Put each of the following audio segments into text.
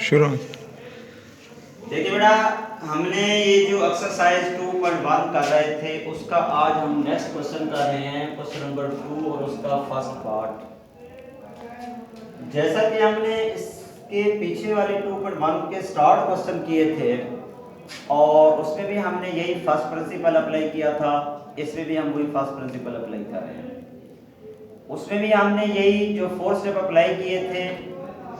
शुरू। देखिए बेटा, हमने ये जो एक्सरसाइज 2.1 कर रहे थे उसका आज हम नेक्स्ट क्वेश्चन कर रहे हैं, क्वेश्चन नंबर 2 और उसका फर्स्ट पार्ट। जैसा कि हमने इसके पीछे वाले 2.1 के स्टार्ट क्वेश्चन किए थे और उसमें भी हमने यही फर्स्ट प्रिंसिपल अप्लाई किया था, इसमें भी हम वही फर्स्ट प्रिंसिपल अप्लाई कर रहे हैं। उसमें भी हमने यही जो 4 स्टेप अप्लाई किए थे।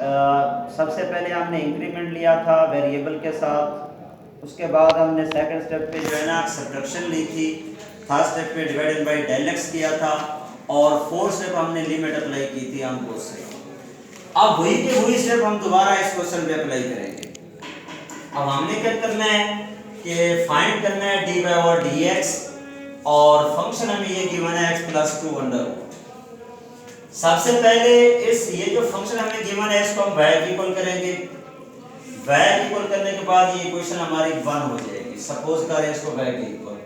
सबसे पहले हमने इंक्रीमेंट लिया था वेरिएबल के साथ, उसके बाद हमने सेकंड स्टेप पे जो है ना सब्ट्रैक्शन ली थी, थर्ड स्टेप पे डिवाइड बाय डेल एक्स किया था और फोर्थ स्टेप हमने लिमिट अप्लाई की थी अंकों से। अब वही के वही स्टेप हम दोबारा इस क्वेश्चन पे अप्लाई करेंगे। अब हमने क्या करना है कि फाइंड करना है डी वाई और डी एक्स और फंक्शन हमें ये गिवन है x प्लस 2 अंडर रूट। सबसे पहले इस ये जो फंक्शन हमें गिवन है इसको हम y इक्वल करेंगे। y इक्वल करने के बाद ये इक्वेशन हमारी 1 हो जाएगी। सपोज करें इसको y के इक्वल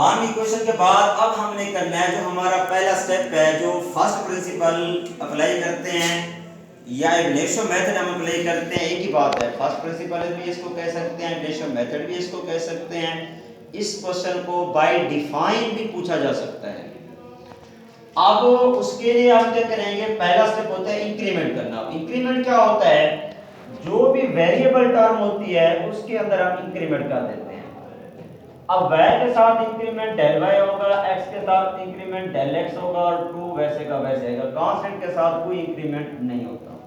1 इक्वेशन के बाद अब हमने करना है जो हमारा पहला स्टेप है, जो फर्स्ट प्रिंसिपल अप्लाई करते हैं या इवोल्यूशन मेथड हम अप्लाई करते हैं, एक ही बात है। फर्स्ट प्रिंसिपल भी इसको कह सकते हैं, इवोल्यूशन मेथड भी इसको कह सकते हैं। इस क्वेश्चन को बाय डिफाइन भी पूछा जा सकता है। अब उसके लिए हम क्या करेंगे, पहला स्टेप होता है इंक्रीमेंट करना। इंक्रीमेंट क्या होता है, जो भी वेरिएबल टर्म होती है उसके अंदर हम इंक्रीमेंट कर देते हैं। अब y के साथ इंक्रीमेंट डेल y होगा, x के साथ इंक्रीमेंट डेल x होगा और 2 वैसे का वैसे रहेगा। कांस्टेंट के साथ कोई इंक्रीमेंट नहीं होता,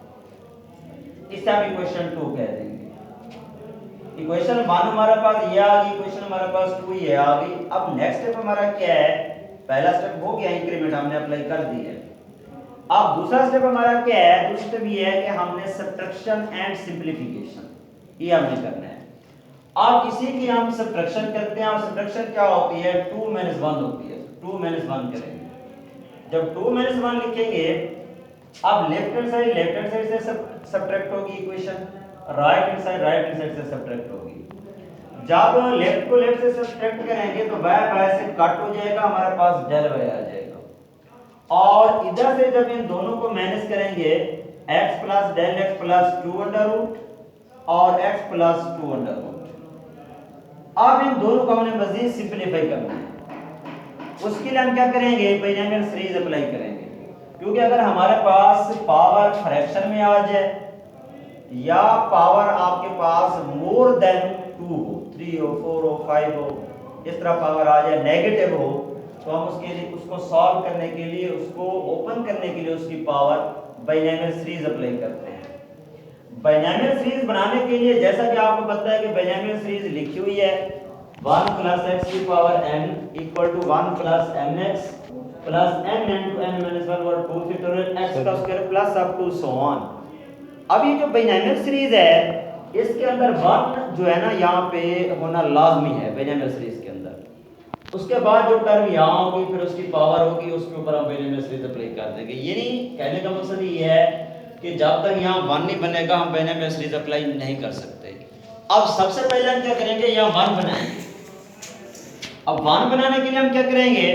इसे हम इक्वेशन 2 कह देंगे। इक्वेशन 1 हमारे पास ये आ गई, इक्वेशन हमारे पास 2 ये आ गई। अब नेक्स्ट स्टेप हमारा क्या है, पहला स्टेप हो गया इंक्रीमेंट हमने अप्लाई कर दी है। अब दूसरा स्टेप हमारा क्या है, दूसरा स्टेप ये है कि हमने सब्ट्रैक्शन एंड सिंपलीफिकेशन ये हमने करना है। अब इसी की हम सब्ट्रैक्शन करते हैं और सब्ट्रैक्शन क्या होती है, 2 - 1 होती है। 2 - 1 करेंगे। जब 2 - 1 लिखेंगे, अब लेफ्ट हैंड साइड से सब्ट्रैक्ट होगी इक्वेशन, राइट हैंड साइड से सब्ट्रैक्ट होगी। जब लेफ्ट को लेफ्ट से सब्ट्रैक्ट करेंगे तो y से कट हो जाएगा, हमारे पास डेल y आ जाएगा। और इधर से जब इन दोनों को माइनस करेंगे, x plus del x plus 2 under root और x प्लस 2 अंडर रूट। अब इन दोनों को हमने मजीद सिंपलीफाई करना है। उसके लिए हम क्या करेंगे, बाइनोमियल सीरीज अप्लाई करेंगे। क्योंकि अगर हमारे पास पावर फ्रैक्शन में आ जाए या पावर आपके पास मोर देन 2 हो, 3 हो, 4 हो, 5 हो, इस तरह पावर आ जाए नेगेटिव हो, तो हम उसके लिए उसको सॉल्व करने के लिए, उसको ओपन करने के लिए उसकी पावर बाइनोमियल सीरीज अप्लाई करते हैं। बाइनोमियल सीरीज बनाने के लिए जैसा कि आपको पता है कि बाइनोमियल सीरीज लिखी हुई है 1 + x की power n = 1 + mx + n into n - 1 और 2 फैक्टोरियल x का square plus up to so on. अब ये जो बाइनोमियल सीरीज है इसके अंदर 1 जो है ना यहाँ पे होना लाजमी है बाइनोमियल सीरीज के अंदर। उसके बाद जो टर्म यहाँ होगी फिर उसकी पावर होगी, उसके ऊपर हम बाइनोमियल सीरीज अप्लाई कर देंगे। ये नहीं कहने का मकसद ये है कि जब तक यहाँ 1 नहीं बनेगा हम बाइनोमियल सीरीज अप्लाई नहीं कर सकते। अब सबसे पहले हम क्या करेंगे, यहाँ 1 बनाएंगे। अब 1 बनाने के लिए हम क्या करेंगे,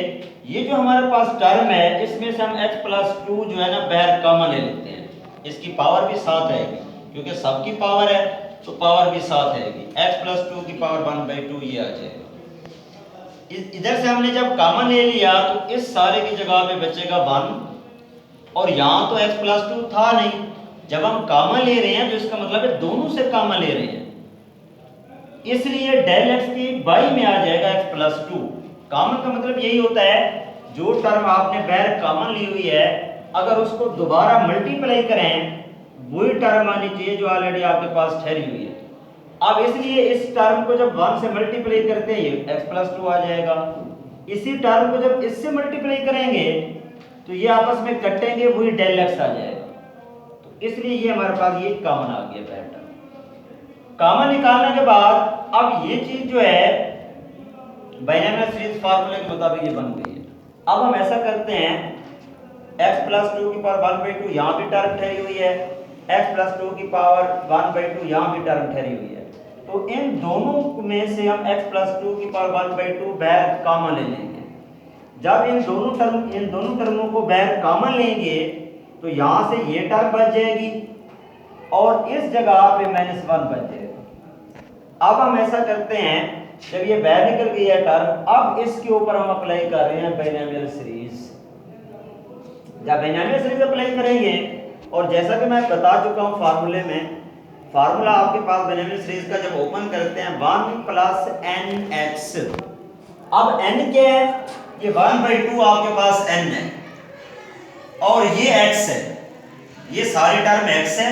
ये जो हमारे पास टर्म है इसमें से हम x प्लस 2 जो है ना बाहर कॉमन ले लेते हैं। इसकी पावर भी 7 आएगी क्योंकि सबकी पावर है तो पावर भी 7 आएगी। x प्लस 2 की पावर 1/2 ये आ जाएगा। इधर से हमने जब कॉमन ले लिया तो इस सारे की जगह पे बचेगा 1 और यहाँ तो x प्लस 2 था नहीं। जब हम कॉमन ले रहे हैं तो इसका मतलब है दोनों से कॉमन ले रहे हैं, इसलिए डेल x की बाई में आ जाएगा x प्लस 2। कॉमन का मतलब यही होता है जो टर्म आपने बाहर कॉमन ली हुई है अगर उसको दोबारा मल्टीप्लाई करें वही टर्म आनी चाहिए जो ऑलरेडी आपके पास ठहरी हुई है। अब इसलिए इस टर्म को जब 1 से मल्टीप्लाई करते हैं ये x प्लस 2 आ जाएगा। इसी टर्म को जब इससे मल्टीप्लाई करेंगे तो ये आपस में कटेंगे, वही डेल x आ जाएगा। तो इसलिए ये हमारे पास ये कॉमन आ गया पैटर्न। कॉमन निकालने के बाद अब ये चीज जो है बाइनोमियल सीरीज फार्मूले के मुताबिक ये बन गई है। अब हम ऐसा करते हैं x प्लस 2 की पावर 1/2 यहाँ भी टर्म ठहरी हुई है, x प्लस 2 की पावर 1/2 यहाँ भी टर्म ठहरी हुई है। तो इन दोनों में से हम x प्लस 2 की पावर 1/2 बाहर कॉमन ले लेंगे। जब इन दोनों टर्मों को बाहर कॉमन लेंगे तो यहाँ से ये टर्म बच जाएगी और इस जगह पे -1 बच जाएगा। अब हम ऐसा करते हैं, जब ये बाहर निकल गई है टर्म, अब इसके ऊपर हम अप्लाई कर रहे हैं बाइनोमियल सीरीज। जब बाइनोमियल सीरीज अप्लाई करेंगे, और जैसा कि मैं बता चुका हूँ फार्मूले में, फार्मूला आपके पास बाइनोमियल सीरीज का जब ओपन करते हैं 1 + nx। अब n क्या है? ये 1/2 आपके पास n है और ये x है, ये सारी टर्म x है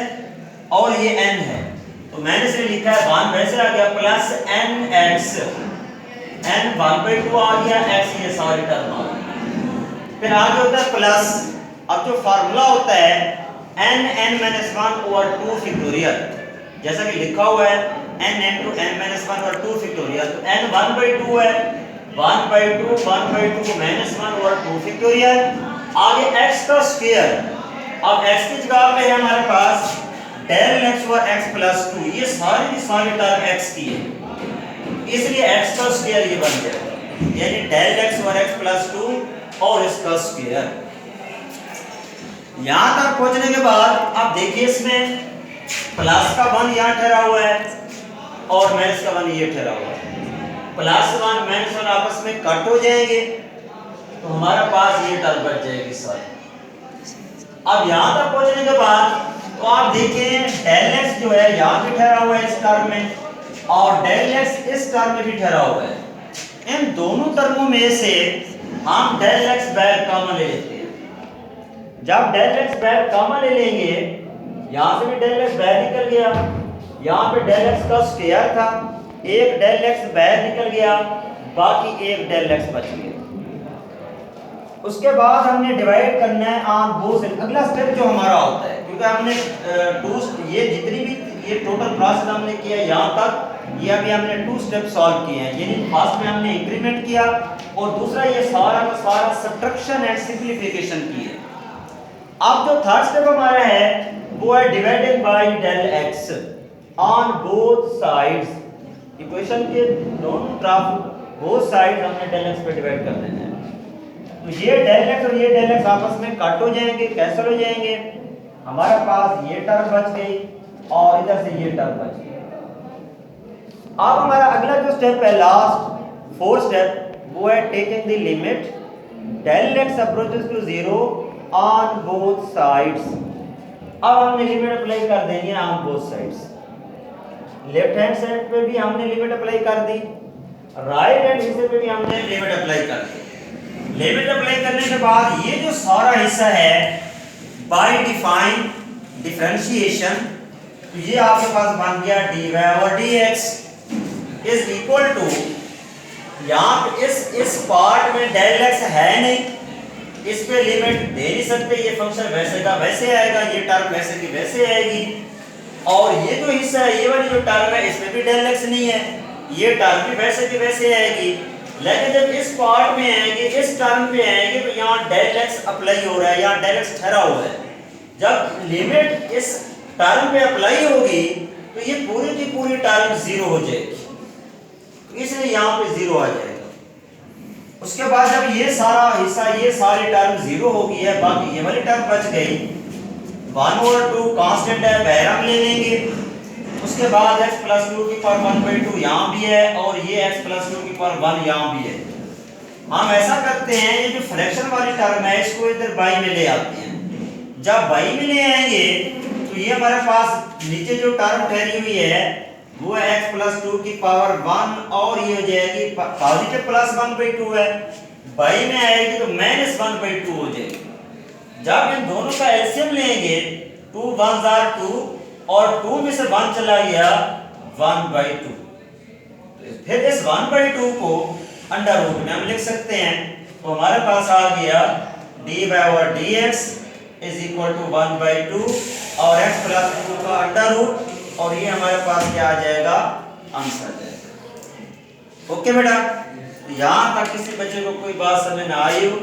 और ये n है। तो मैंने सिर्फ लिखा है 1 वैसे आ गया प्लस nx, n 1/2 आ गया, x ये सारी टर्म आ गई। फिर आगे होता है प्लस। अब जो फार्मूला होता है n(n-1/2 फैक्टोरियल, जैसा कि लिखा हुआ है n × n-1/2 फैक्टोरियल, तो n 1/2 है, 1/2 -1/2 फैक्टोरियल, आगे x का स्क्वायर। अब x की जगह पे है हमारे पास डेल x और x प्लस 2, ये सारी की सारी टर्म x की है, इसलिए x का स्क्वायर ये बन जाएगा, यानी डेल x और x प्लस 2 और इसका स्क्वायर। यहां तक पहुंचने के बाद अब देखिए इसमें प्लस का 1 यहाँ ठहरा हुआ है और माइनस का 1 ये ठहरा हुआ है। +1 -1 आपस में कट हो जाएंगे तो हमारे पास ये टर्म बच जाएगी सर। अब यहां तक पहुंचने के बाद तो आप देखें डेल x जो है यहाँ भी ठहरा हुआ है इस टर्म में, और डेल x इस टर्म में भी ठहरा हुआ है। इन दोनों टर्मों में से हम डेल x बाहर कॉमन ले लेते हैं। जब डेल x बाहर कॉमन ले लेंगे, यहाँ से भी डेल x बाहर निकल गया, यहाँ पे डेल x का स्क्वायर था, एक डेल x बाहर निकल गया, बाकी एक डेल x बच गया। उसके बाद हमने डिवाइड करना है ऑन बोथ साइड। अगला स्टेप जो हमारा होता है, क्योंकि हमने ये जितनी भी ये टोटल प्रोसेस हमने किया यहाँ तक, ये अभी हमने 2 स्टेप सॉल्व किए हैं, यानी फर्स्ट में हमने इंक्रीमेंट किया और दूसरा ये सारा का सारा सब्ट्रैक्शन एंड सिंपलीफिकेशन की है। अब जो थर्ड स्टेप हमारा है वो है dividing by del x on both sides. Equation के दोनों तरफ बोथ साइड हमने डेल x पे डिवाइड कर देना है। तो ये डेल x और ये डेल x आपस में कट हो जाएंगे, कैंसिल हो जाएंगे, हमारे पास ये टर्म बच गई और इधर से ये टर्म बच गई। अब हमारा अगला जो स्टेप है, लास्ट 4th स्टेप, वो है taking the limit del x approaches to 0 on both sides. अब हमने लिमिट अप्लाई कर देंगे on both sides. Left hand side पे भी हमने लिमिट अप्लाई कर दी, राइट हैंड हिस्से पे भी हमने लिमिट अप्लाई कर दी। लिमिट अप्लाई करने के बाद ये जो सारा हिस्सा है बाय डिफाइन डिफरेंशिएशन, तो ये आपके पास बन गया dy और dx इज इक्वल टू, यहाँ पे इस पार्ट में डेल x है नहीं, इस पे लिमिट दे नहीं सकते, ये फंक्शन वैसे का वैसे आएगा, ये टर्म वैसे की वैसे आएगी, और ये जो हिस्सा है, ये वाली जो टर्म है, इसमें भी डेल x नहीं है, ये टर्म भी वैसे की वैसे आएगी। लेकिन जब इस पार्ट में आएंगे, इस टर्म पे आएंगे, तो यहाँ डेल x अप्लाई हो रहा है, यहाँ डेल x ठहरा हुआ है। जब लिमिट इस टर्म पे अप्लाई होगी तो ये पूरी की पूरी टर्म 0 हो जाएगी, इसलिए यहाँ पे 0 आ जाएगा। उसके बाद जब ये सारा हिस्सा, ये सारी टर्म 0 हो गई है, बाकी ये वाली टर्म बच गई, 1/2 कांस्टेंट है, बाहर हम ले लेंगे। उसके बाद x + 2 की पावर 1/2 यहाँ भी है और ये x + 2 की पावर 1 यहाँ भी है। हम ऐसा करते हैं, ये जो फ्रैक्शन वाली टर्म है इसको इधर बाई में ले आते हैं। जब बाई में ले आएंगे तो ये हमारे पास नीचे जो टर्म ठहरी हुई है वो है x + 2 की पावर 1 और ये हो जाएगी पॉजिटिव +1/2 है, बाई में आएगी तो -1/2 हो जाएगी। जब इन दोनों का एलसीएम लेंगे 2 1 are 2 और 2 में से 1 चला गया 1/2, फिर इस 1/2 को अंडर रूट में हम लिख सकते हैं, तो हमारे पास आ गया dy और dx इज इक्वल टू 1/2 और x + 2 का अंडर रूट, और ये हमारे पास क्या आ जाएगा, आंसर आ जाएगा। ओके बेटा, यहाँ तक किसी बच्चे को कोई बात समझ ना आई हो